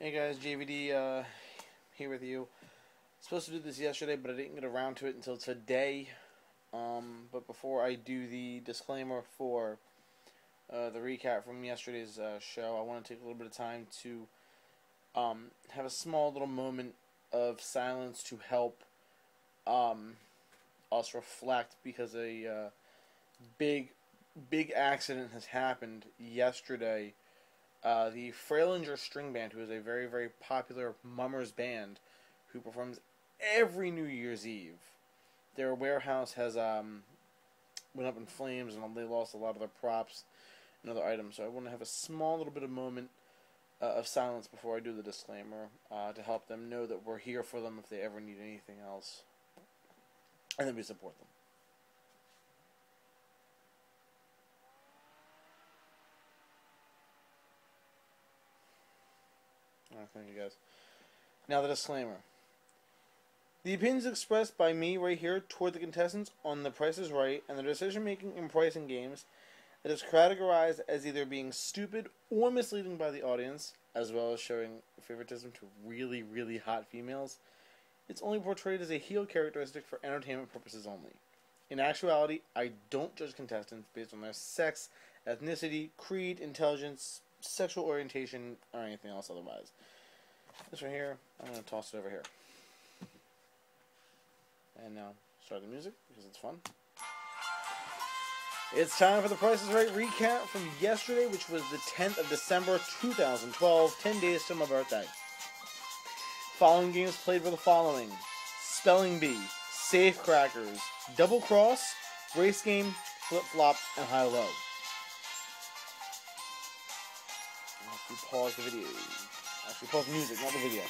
Hey guys, JVD here with you. Supposed to do this yesterday, but I didn't get around to it until today. But before I do the disclaimer for the recap from yesterday's show, I want to take a little bit of time to have a small little moment of silence to help us reflect, because a big accident has happened yesterday. The Frailinger String Band, who is a very, very popular mummers band who performs every New Year's Eve, their warehouse has went up in flames, and they lost a lot of their props and other items. So I want to have a small little bit of moment of silence before I do the disclaimer to help them know that we're here for them if they ever need anything else, and then we support them. Alright, thank you guys. Now the disclaimer. The opinions expressed by me right here toward the contestants on The Price is Right and their decision making in pricing games that is categorized as either being stupid or misleading by the audience, as well as showing favoritism to really, really hot females. It's only portrayed as a heel characteristic for entertainment purposes only. In actuality, I don't judge contestants based on their sex, ethnicity, creed, intelligence, sexual orientation, or anything else otherwise. This right here, I'm going to toss it over here. And now, start the music, because it's fun. It's time for the Price is Right recap from yesterday, which was the 10th of December, 2012, 10 days to my birthday. Following games played were the following: Spelling Bee, Safe Crackers, Double Cross, Race Game, Flip Flop, and High Low. If you pause the video, actually pause the music, not the video.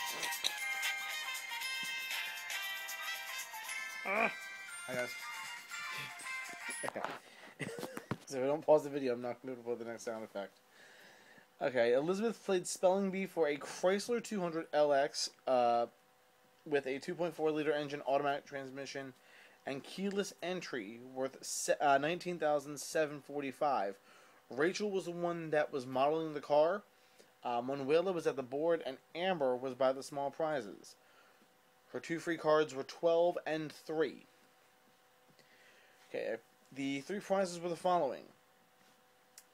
Hi guys. So if I don't pause the video, I'm not going to play the next sound effect. Okay, Elizabeth played Spelling Bee for a Chrysler 200 LX with a 2.4 liter engine, automatic transmission, and keyless entry, worth $19,745. Rachel was the one that was modeling the car. Manuela was at the board, and Amber was by the small prizes. Her two free cards were 12 and 3. Okay, the three prizes were the following: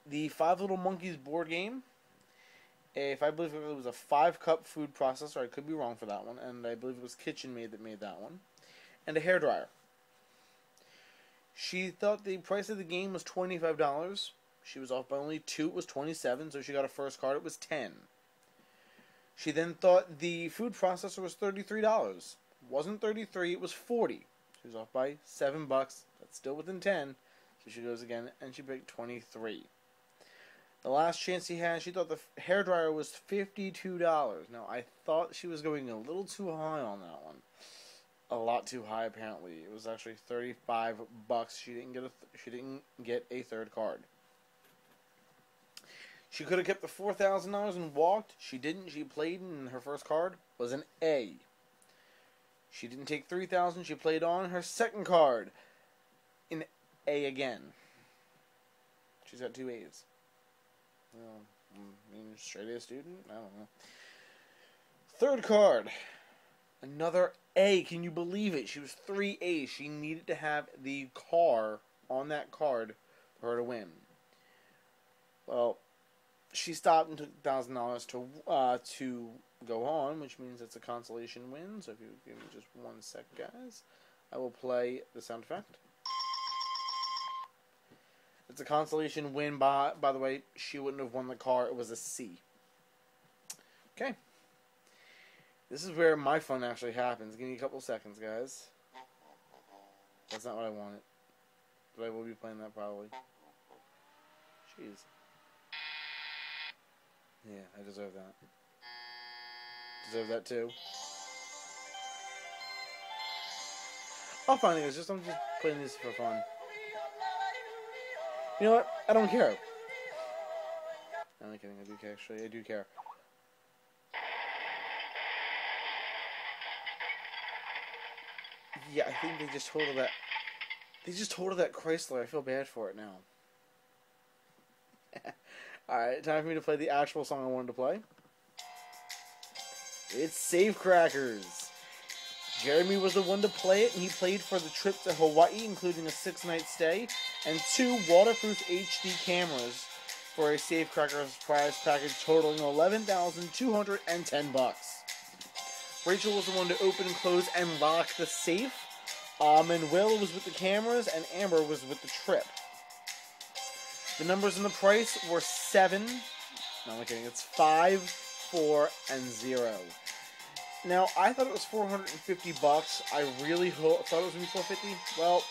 the Five Little Monkeys board game. I believe it was a 5-cup food processor. I could be wrong for that one, and I believe it was KitchenMaid that made that one. And a hairdryer. She thought the price of the game was $25. She was off by only 2. It was 27, so she got a first card. It was 10. She then thought the food processor was $33. It wasn't 33, it was 40. She was off by $7. That's still within 10. So she goes again, and she picked 23. The last chance she had, she thought the hairdryer was $52. Now, I thought she was going a little too high on that one. A lot too high, apparently. It was actually $35. She didn't get a third card. She could have kept the $4,000 and walked. She didn't. She played, and her first card was an A. She didn't take $3,000. She played on her second card, an A again. She's got 2 A's. Well, I mean, straight A student? I don't know. Third card, another A. Can you believe it? She was 3 A's. She needed to have the car on that card for her to win. Well, she stopped and took $1,000 to go on, which means it's a consolation win. So if you give me just 1 sec, guys, I will play the sound effect. It's a consolation win. By the way, she wouldn't have won the car. It was a C. Okay. This is where my fun actually happens. Give me a couple seconds, guys. That's not what I wanted. But I will be playing that probably. Jeez. Yeah, I deserve that. Deserve that too. I'll find it. I'm just playing this for fun. You know what? I don't care. I'm not kidding. I do care. Actually, I do care. Yeah, I think they just totaled that. They just totaled that Chrysler. I feel bad for it now. Alright, time for me to play the actual song I wanted to play. It's Safecrackers. Jeremy was the one to play it, and he played for the trip to Hawaii, including a 6-night stay, and 2 waterproof HD cameras for a Safecrackers prize package totaling $11,210. Rachel was the one to open, close, and lock the safe. Manuela was with the cameras, and Amber was with the trip. The numbers in the price were 7. No, I'm kidding. It's 5, 4, and 0. Now, I thought it was $450. I really thought it was going to be $450. Well,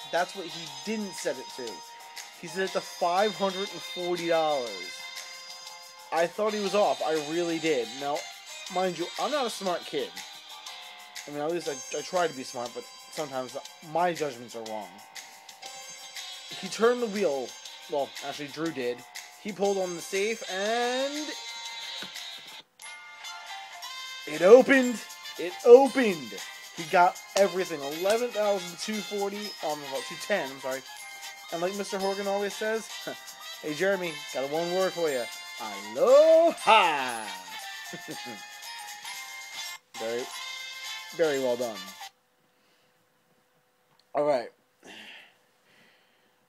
that's what he didn't set it to. He set it to $540. I thought he was off. I really did. Now, mind you, I'm not a smart kid. I mean, at least I try to be smart, but sometimes my judgments are wrong. He turned the wheel. Well, actually, Drew did. He pulled on the safe, and it opened. It opened. He got everything. 11,240. 210. I'm sorry. And like Mr. Horgan always says, hey Jeremy, got one word for you. Aloha. Very, very well done. All right.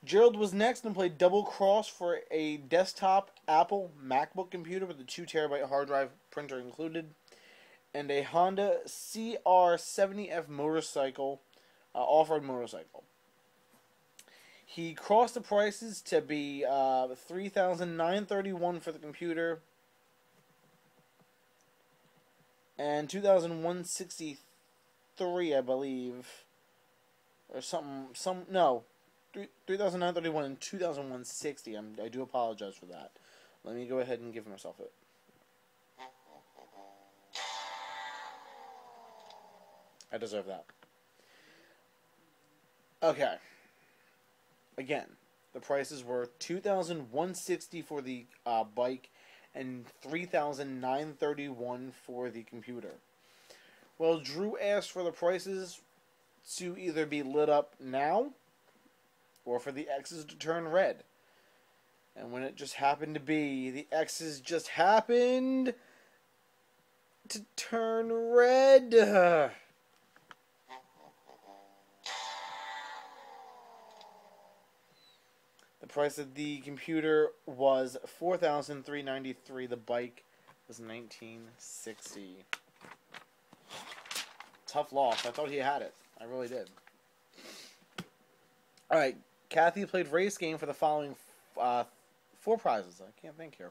Gerald was next and played Double Cross for a desktop Apple MacBook computer with a 2TB hard drive printer included, and a Honda CR70F motorcycle, off-road motorcycle. He crossed the prices to be $3,931 for the computer and $2,163, I believe, or something. No. 3,931 and 2,160. I do apologize for that. Let me go ahead and give myself it. I deserve that. Okay. Again, the prices were $2,160 for the bike and $3,931 for the computer. Well, Drew asked for the prices to either be lit up now or for the X's to turn red. And when it just happened to be, the X's just happened to turn red. The price of the computer was $4,393. The bike was $1,960. Tough loss. I thought he had it. I really did. All right. Kathy played race game for the following 4 prizes. I can't think here.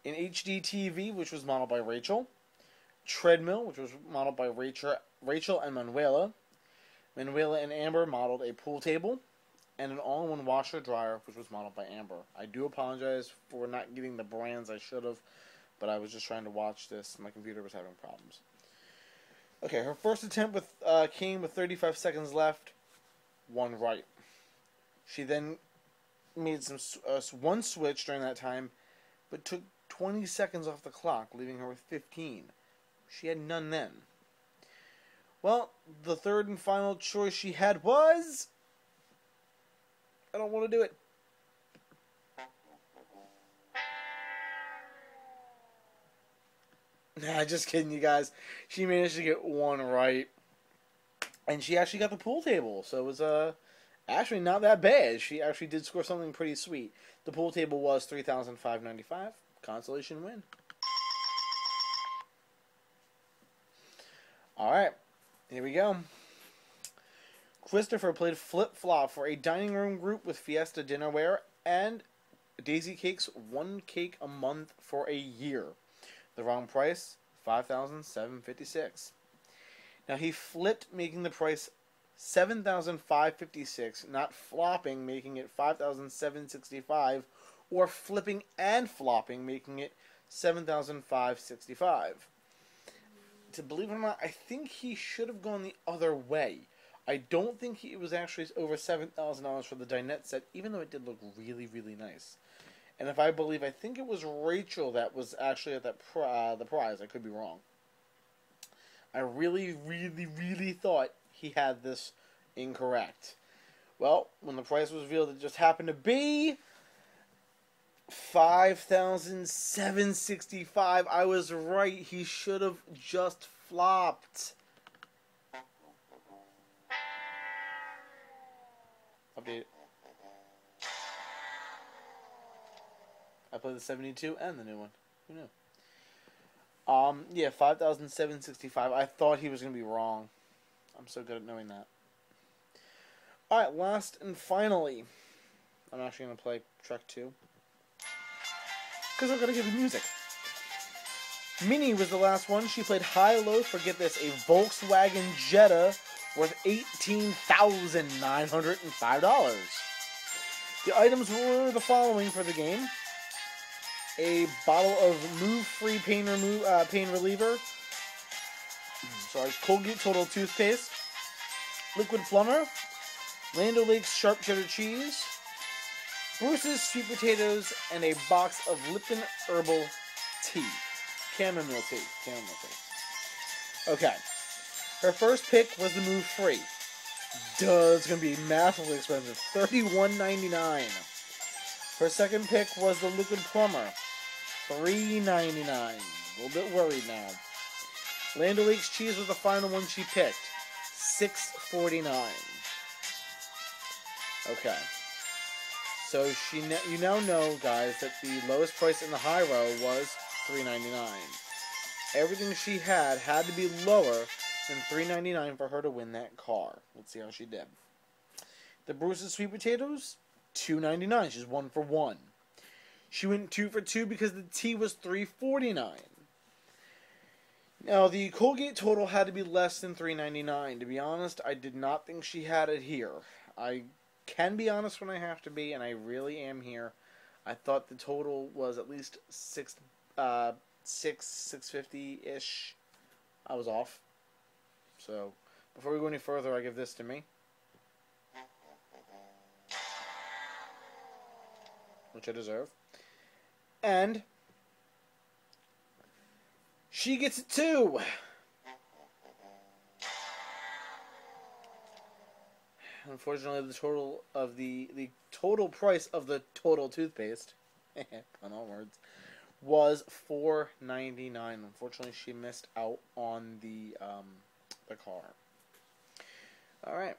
An HD TV, which was modeled by Rachel. Treadmill, which was modeled by Rachel and Manuela. Manuela and Amber modeled a pool table. And an all-in-one washer dryer, which was modeled by Amber. I do apologize for not getting the brands I should have, but I was just trying to watch this. My computer was having problems. Okay, her first attempt came with 35 seconds left. 1 right. She then made one switch during that time, but took 20 seconds off the clock, leaving her with 15. She had none then. Well, the third and final choice she had was... I don't want to do it. Nah, just kidding, you guys. She managed to get 1 right. And she actually got the pool table, so it was actually not that bad. She actually did score something pretty sweet. The pool table was $3,595. Consolation win. Alright, here we go. Christopher played flip-flop for a dining room group with Fiesta dinnerware and Daisy Cakes 1 cake a month for a year. The wrong price, $5,756. Now he flipped, making the price $7,556, not flopping, making it $5,765, or flipping and flopping, making it $7,565. To believe it or not, I think he should have gone the other way. I don't think it was actually over $7,000 for the dinette set, even though it did look really, really nice. And if I believe, I think it was Rachel that was actually at that the prize. I could be wrong. I really, really, really thought he had this incorrect. Well, when the price was revealed, it just happened to be 5,765. I was right. He should have just flopped. Update. I played the 72 and the new one. Who knew? Yeah, 5,765. I thought he was going to be wrong. I'm so good at knowing that. Alright, last and finally, I'm actually going to play track 2. Because I'm going to give you music. Minnie was the last one. She played high-low for, get this, a Volkswagen Jetta worth $18,905. The items were the following for the game. A bottle of move-free pain reliever. Colgate Total toothpaste. Liquid plumber. Land O'Lakes sharp cheddar cheese. Bruce's sweet potatoes, and a box of Lipton herbal tea. Chamomile tea. Okay. Her first pick was the move free. Duh, it's gonna be massively expensive. $31.99. Her second pick was the liquid plumber. $3.99. A little bit worried now. Land O'Lakes cheese was the final one she picked. $6.49. Okay. So you now know, guys, that the lowest price in the high row was $3.99. Everything she had to be lower than $3.99 for her to win that car. Let's see how she did. The Bruce's sweet potatoes, $2.99. She's 1 for 1. She went 2 for 2 because the tea was $3.49. Now, the Colgate total had to be less than $3.99. To be honest, I did not think she had it here. I can be honest when I have to be, and I really am here. I thought the total was at least $650-ish. I was off. So, before we go any further, I give this to me. Which I deserve. And she gets it too. Unfortunately, the total of the total price of the total toothpaste, on all words, was $4.99. Unfortunately, she missed out on the car. All right.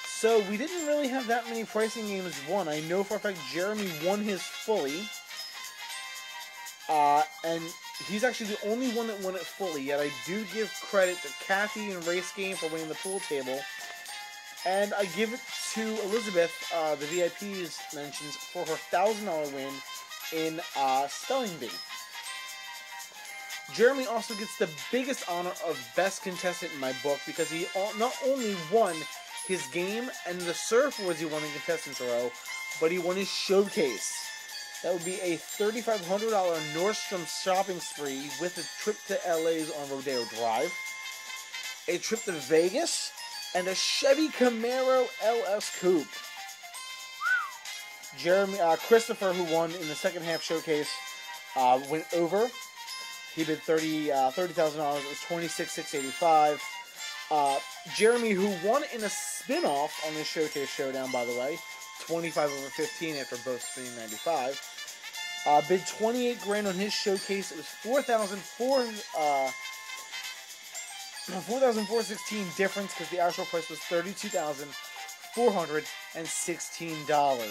So we didn't really have that many pricing games won. I know for a fact Jeremy won his fully. And he's actually the only one that won it fully, yet I do give credit to Kathy and Race Game for winning the pool table. And I give it to Elizabeth, the VIP's mentions, for her $1,000 win in Spelling Bee. Jeremy also gets the biggest honor of best contestant in my book because he not only won his game and the surfboards he won in Contestants Row, but he won his showcase. That would be a $3,500 Nordstrom shopping spree with a trip to LA's on Rodeo Drive, a trip to Vegas, and a Chevy Camaro LS Coupe. Christopher, who won in the second half showcase, went over. He bid $30,000. It was $26,685. Jeremy, who won in a spin-off on the Showcase Showdown, by the way, 25 over 15 after both spinning 95. Bid $28,000 on his showcase. It was $4,416 difference because the actual price was $32,416.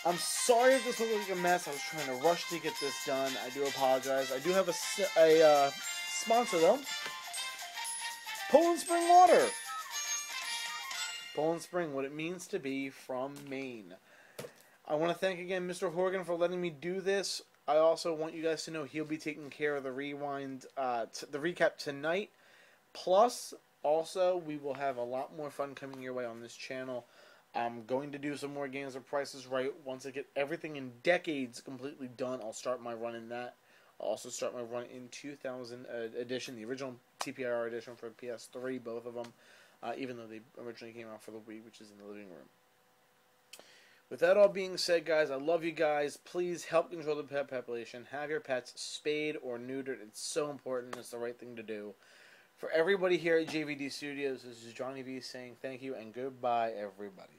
I'm sorry if this looked like a mess. I was trying to rush to get this done. I do apologize. I do have a sponsor, though. Poland Spring Water. Poland Spring, what it means to be from Maine. I want to thank again Mr. Horgan for letting me do this. I also want you guys to know he'll be taking care of the rewind, the recap tonight. Plus, also, we will have a lot more fun coming your way on this channel. I'm going to do some more games of Price is Right. Once I get everything in Decades completely done, I'll start my run in that. I'll also start my run in 2000 edition, the original TPIR edition for PS3, both of them, even though they originally came out for the Wii, which is in the living room. With that all being said, guys, I love you guys. Please help control the pet population. Have your pets spayed or neutered. It's so important. It's the right thing to do. For everybody here at JVD Studios, this is Johnny V saying thank you and goodbye, everybody.